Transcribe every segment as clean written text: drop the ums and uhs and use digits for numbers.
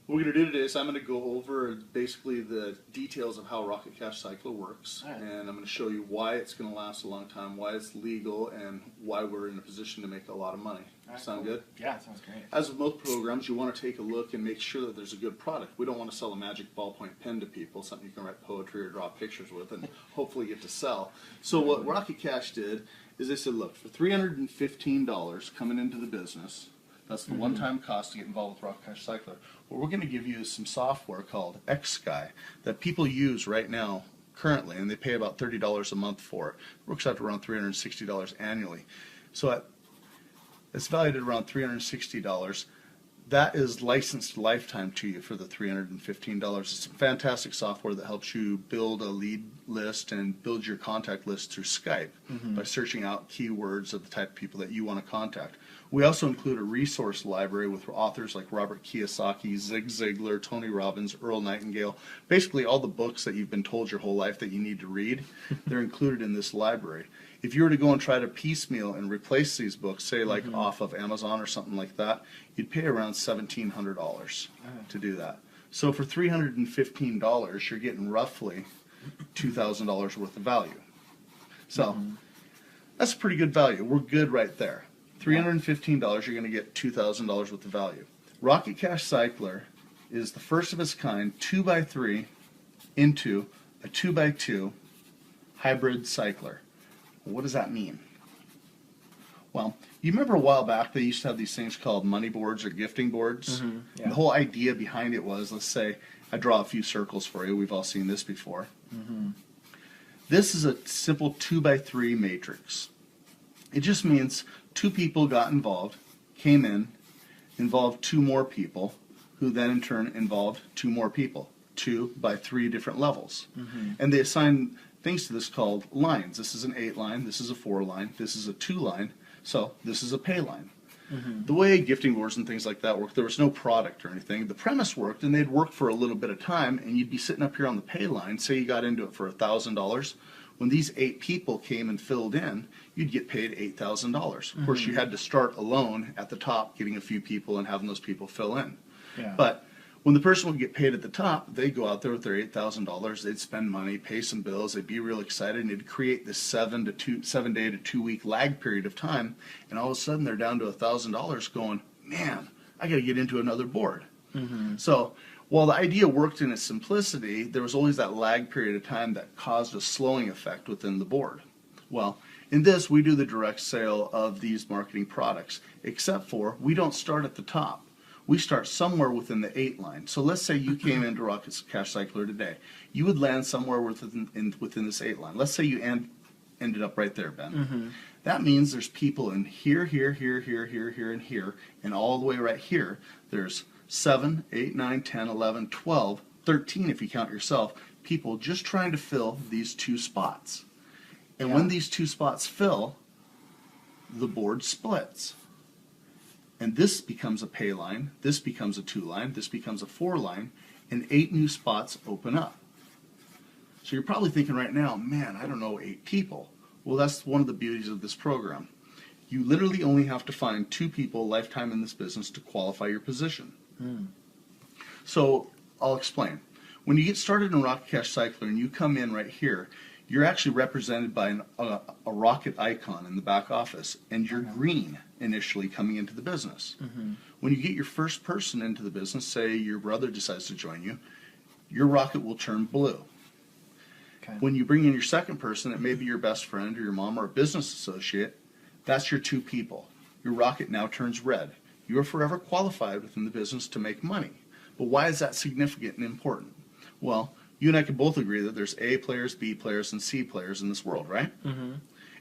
What we're going to do today is I'm going to go over basically the details of how Rocket Cash Cycler works, All right. and I'm going to show you why it's going to last a long time, why it's legal, and why we're in a position to make a lot of money. All right, Sound cool. good? Yeah, sounds great. As with most programs, you want to take a look and make sure that there's a good product. We don't want to sell a magic ballpoint pen to people, something you can write poetry or draw pictures with and hopefully get to sell. So what Rocket Cash did is they said, look, for $315 coming into the business, that's the one-time cost to get involved with Rocket Cash Cycler. What we're going to give you is some software called XSky that people use right now currently, and they pay about $30 a month for it. It works out to around $360 annually. So it's valued at around $360. That is licensed lifetime to you for the $315. It's fantastic software that helps you build a lead list and build your contact list through Skype by searching out keywords of the type of people that you want to contact. We also include a resource library with authors like Robert Kiyosaki, Zig Ziglar, Tony Robbins, Earl Nightingale. Basically all the books that you've been told your whole life that you need to read, they're included in this library. If you were to go and try to piecemeal and replace these books, say like off of Amazon or something like that, you'd pay around $1,700 to do that. So for $315, you're getting roughly $2,000 worth of value. So that's a pretty good value. We're good right there. $315, you're going to get $2,000 worth of value. Rocket Cash Cycler is the first of its kind 2x3 into a 2x2 hybrid cycler. What does that mean? Well, you remember a while back they used to have these things called money boards or gifting boards? Yeah. The whole idea behind it was, let's say, I draw a few circles for you. We've all seen this before. This is a simple 2x3 matrix. It just means two people got involved, came in, involved two more people, who then in turn involved two more people, 2 by 3 different levels. And they assign things to this called lines. This is an 8 line, this is a 4 line, this is a 2 line, so this is a pay line. The way gifting boards and things like that work, there was no product or anything. The premise worked, and they'd work for a little bit of time, and you'd be sitting up here on the pay line, say you got into it for $1,000. When these 8 people came and filled in, you'd get paid $8,000. Of course, you had to start alone at the top, getting a few people and having those people fill in. Yeah. But when the person would get paid at the top, they'd go out there with their $8,000, they'd spend money, pay some bills, they'd be real excited, and it'd create this 7 day to 2 week lag period of time, and all of a sudden they're down to $1,000 going, man, I got to get into another board. So while the idea worked in its simplicity, there was always that lag period of time that caused a slowing effect within the board. Well, in this, we do the direct sale of these marketing products, except for we don't start at the top. We start somewhere within the 8 line. So let's say you came into Rocket Cash Cycler today. You would land somewhere within this 8 line. Let's say you ended up right there, Ben. That means there's people in here, here, here, here, here, here, and here, and all the way right here. There's 7, 8, 9, 10, 11, 12, 13 if you count yourself, people just trying to fill these 2 spots. And when these 2 spots fill, the board splits. And this becomes a pay line, this becomes a 2 line, this becomes a 4 line, and 8 new spots open up. So you're probably thinking right now, man, I don't know 8 people. Well, that's one of the beauties of this program. You literally only have to find 2 people lifetime in this business to qualify your position. So I'll explain. When you get started in Rocket Cash Cycler and you come in right here, you're actually represented by a rocket icon in the back office, and you're green initially coming into the business. When you get your first person into the business, say your brother decides to join you, your rocket will turn blue. Okay. When you bring in your second person, it may be your best friend or your mom or a business associate, that's your 2 people. Your rocket now turns red. You are forever qualified within the business to make money. But why is that significant and important? Well, you and I can both agree that there's A players, B players, and C players in this world, right?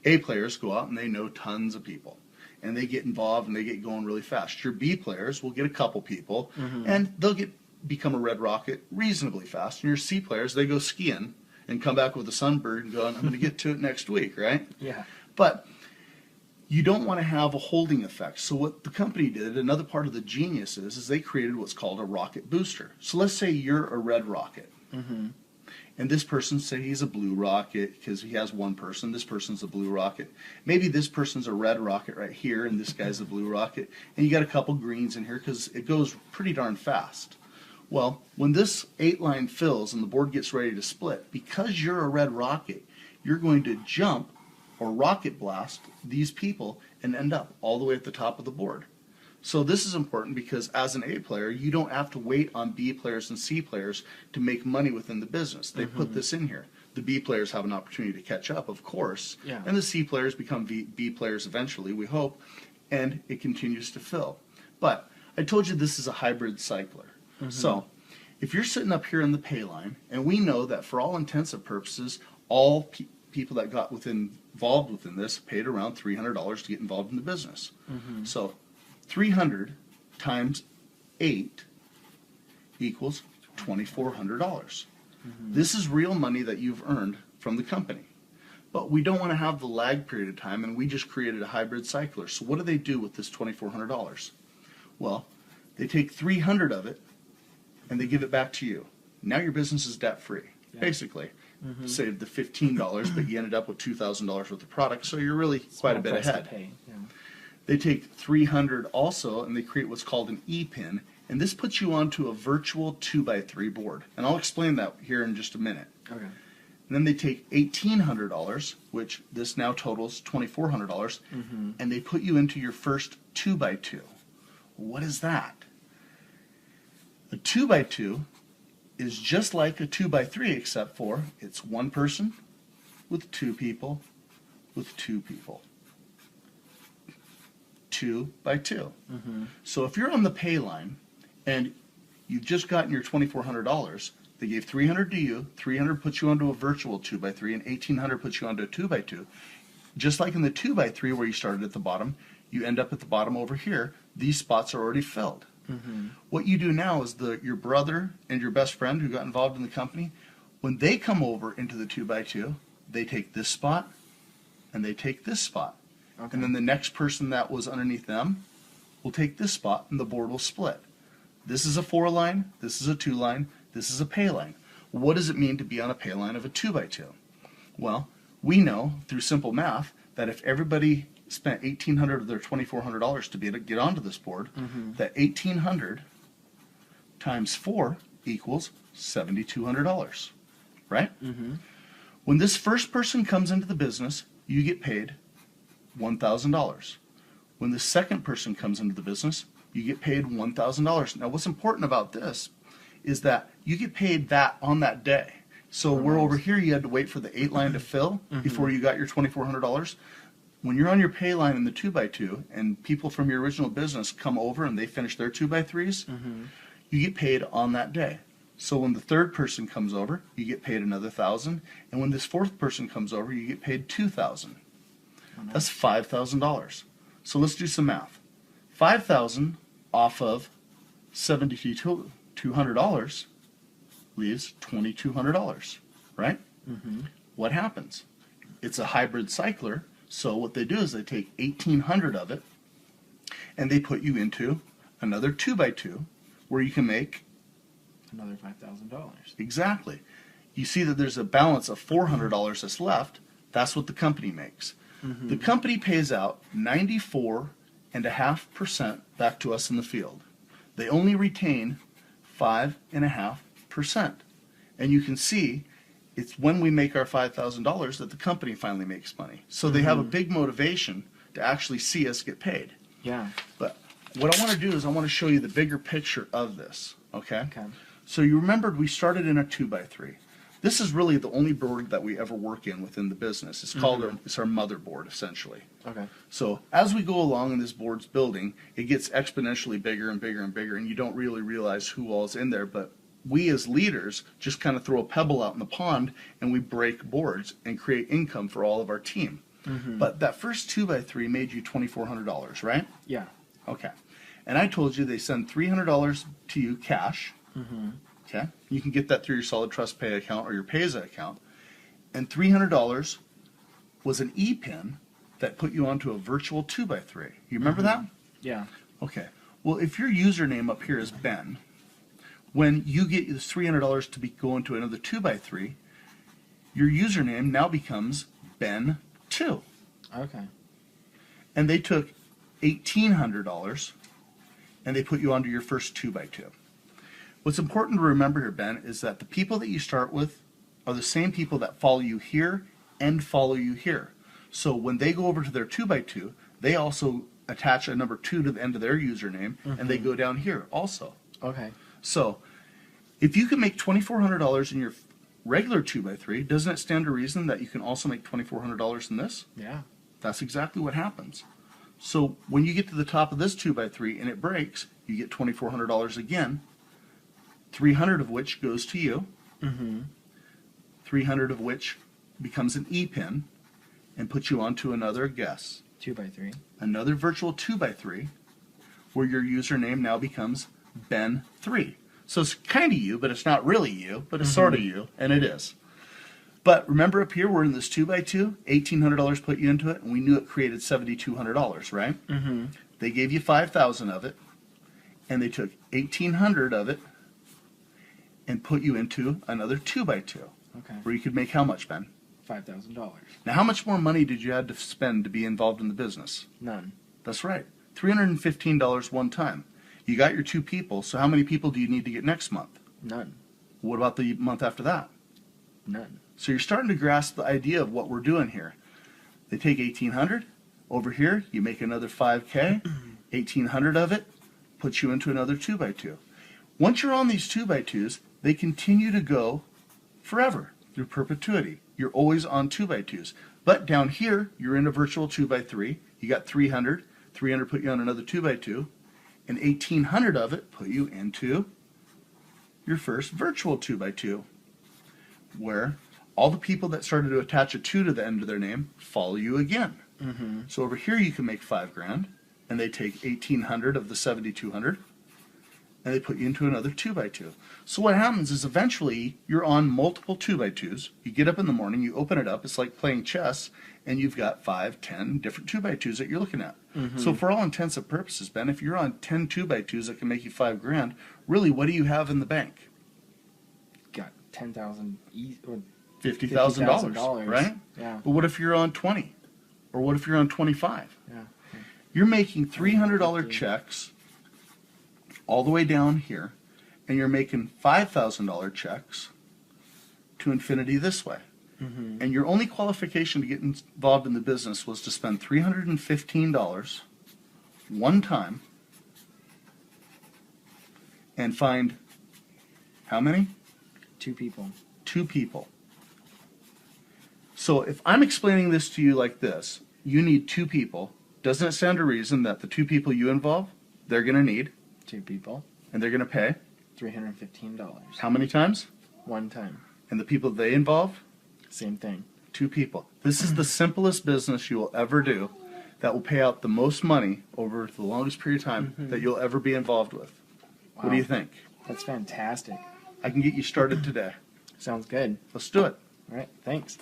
A players go out and they know tons of people, and they get involved and they get going really fast. Your B players will get a couple people, and they'll become a red rocket reasonably fast. And your C players, they go skiing and come back with a sunbird and going, I'm going to get to it next week, right? Yeah. But you don't want to have a holding effect. So what the company did, another part of the genius is they created what's called a rocket booster. So let's say you're a red rocket. And this person, say he's a blue rocket because he has one person. This person's a blue rocket. Maybe this person's a red rocket right here, and this guy's a blue rocket. And you got a couple greens in here because it goes pretty darn fast. Well, when this 8-line fills and the board gets ready to split, because you're a red rocket, you're going to jump or rocket blast these people and end up all the way at the top of the board. So this is important because as an A player, you don't have to wait on B players and C players to make money within the business. They put this in here. The B players have an opportunity to catch up, of course, Yeah. and the C players become B players eventually, we hope, and it continues to fill. But I told you this is a hybrid cycler. So if you're sitting up here in the pay line, and we know that for all intents and purposes, all people that got involved within this paid around $300 to get involved in the business. So 300 times 8 equals $2,400. This is real money that you've earned from the company. But we don't want to have the lag period of time, and we just created a hybrid cycler. So what do they do with this $2,400? Well, they take 300 of it, and they give it back to you. Now your business is debt-free, basically. Saved the $15, but you ended up with $2,000 worth of product, so you're really quite a bit Price to ahead. pay. Yeah. They take 300 also, and they create what's called an E-pin, and this puts you onto a virtual 2x3 board. And I'll explain that here in just a minute. Okay. And then they take $1,800, which this now totals $2,400, and they put you into your first 2x2. What is that? A 2x2 is just like a 2x3, except for it's one person with two people with two people. 2x2. So if you're on the pay line and you've just gotten your $2,400, they gave 300 to you, 300 puts you onto a virtual 2x3, and 1,800 puts you onto a 2x2. Just like in the 2x3 where you started at the bottom, you end up at the bottom over here. These spots are already filled. What you do now is your brother and your best friend who got involved in the company, when they come over into the 2x2, they take this spot and they take this spot. Okay. And then the next person that was underneath them will take this spot and the board will split. This is a 4-line, this is a 2-line, this is a pay line. What does it mean to be on a pay line of a 2x2? Well, we know through simple math that if everybody spent $1,800 of their $2,400 to be able to get onto this board, that $1,800 times 4 equals $7,200, right? When this first person comes into the business, you get paid $1,000. When the second person comes into the business, you get paid $1,000. Now, what's important about this is that you get paid that on that day. So where over here you had to wait for the 8-line to fill before you got your $2,400. When you're on your pay line in the 2x2 and people from your original business come over and they finish their 2x3s, you get paid on that day. So when the third person comes over, you get paid another $1,000, and when this fourth person comes over, you get paid $2,000. That's $5,000. So let's do some math. $5,000 off of $7,200 leaves $2,200, right? What happens? It's a hybrid cycler. So what they do is they take 1,800 of it and they put you into another 2x2 where you can make Another $5,000. exactly. You see that there's a balance of $400 that's left. That's what the company makes. The company pays out 94.5% back to us in the field. They only retain 5.5%. And you can see it's when we make our $5,000 that the company finally makes money. So they have a big motivation to actually see us get paid. Yeah. But what I want to do is I want to show you the bigger picture of this, okay? Okay. So you remembered we started in a 2x3. This is really the only board that we ever work in within the business. It's called it's our motherboard, essentially. Okay. So as we go along and this board's building, it gets exponentially bigger and bigger and bigger, and you don't really realize who all's in there, but we as leaders just kind of throw a pebble out in the pond and we break boards and create income for all of our team. But that first 2x3 made you $2,400, right? Yeah. Okay. And I told you they send $300 to you cash. Okay. You can get that through your Solid Trust Pay account or your Payza account. And $300 was an E-pin that put you onto a virtual 2x3. You remember that? Yeah. Okay. Well, if your username up here is Ben, when you get this $300 to go into another 2x3, your username now becomes Ben2. Okay. And they took $1,800 and they put you onto your first 2x2. What's important to remember here, Ben, is that the people that you start with are the same people that follow you here and follow you here. So when they go over to their 2x2, they also attach a number 2 to the end of their username, and they go down here also. Okay. So if you can make $2,400 in your regular 2x3, doesn't it stand to reason that you can also make $2,400 in this? Yeah. That's exactly what happens. So when you get to the top of this 2x3 and it breaks, you get $2,400 again, 300 of which goes to you, 300 of which becomes an E-pin and puts you onto another guess, 2x3. another virtual 2x3, where your username now becomes Ben3. So it's kind of you, but it's not really you, but it's sort of you, and it is. But remember up here, we're in this 2x2, $1,800 put you into it, and we knew it created $7,200, right? They gave you 5,000 of it, and they took 1,800 of it and put you into another 2x2, Okay. where you could make how much, Ben? $5,000. Now, how much more money did you have to spend to be involved in the business? None. That's right, $315 one time. You got your 2 people, so how many people do you need to get next month? None. What about the month after that? None. So you're starting to grasp the idea of what we're doing here. They take 1,800, over here you make another 5K, 1,800 of it puts you into another 2x2. Once you're on these 2x2s, they continue to go forever through perpetuity. You're always on 2x2s. But down here, you're in a virtual 2x3. You got 300. 300 put you on another 2x2. And 1,800 of it put you into your first virtual 2x2, where all the people that started to attach a 2 to the end of their name follow you again. So over here you can make $5,000, and they take 1,800 of the 7,200, and they put you into another 2x2. So what happens is eventually you're on multiple 2x2s. You get up in the morning, you open it up, it's like playing chess, and you've got 5, 10 different 2x2s that you're looking at. So for all intents and purposes, Ben, if you're on 10 2x2s that can make you $5,000, really what do you have in the bank? Got 10,000 or $50,000, right? Yeah. But what if you're on 20? Or what if you're on 25? Yeah. You're making $300 checks all the way down here, and you're making $5,000 checks to infinity this way. And your only qualification to get involved in the business was to spend $315 one time and find how many? 2 people. 2 people. So if I'm explaining this to you like this, you need 2 people. Doesn't it stand to reason that the 2 people you involve, they're going to need, 2 people. and they're going to pay $315. how many times? One time. And the people they involve, Same thing. 2 people. This is the simplest business you will ever do that will pay out the most money over the longest period of time that you'll ever be involved with. Wow. What do you think? That's fantastic. I can get you started today. Sounds good. Let's do it. All right. Thanks.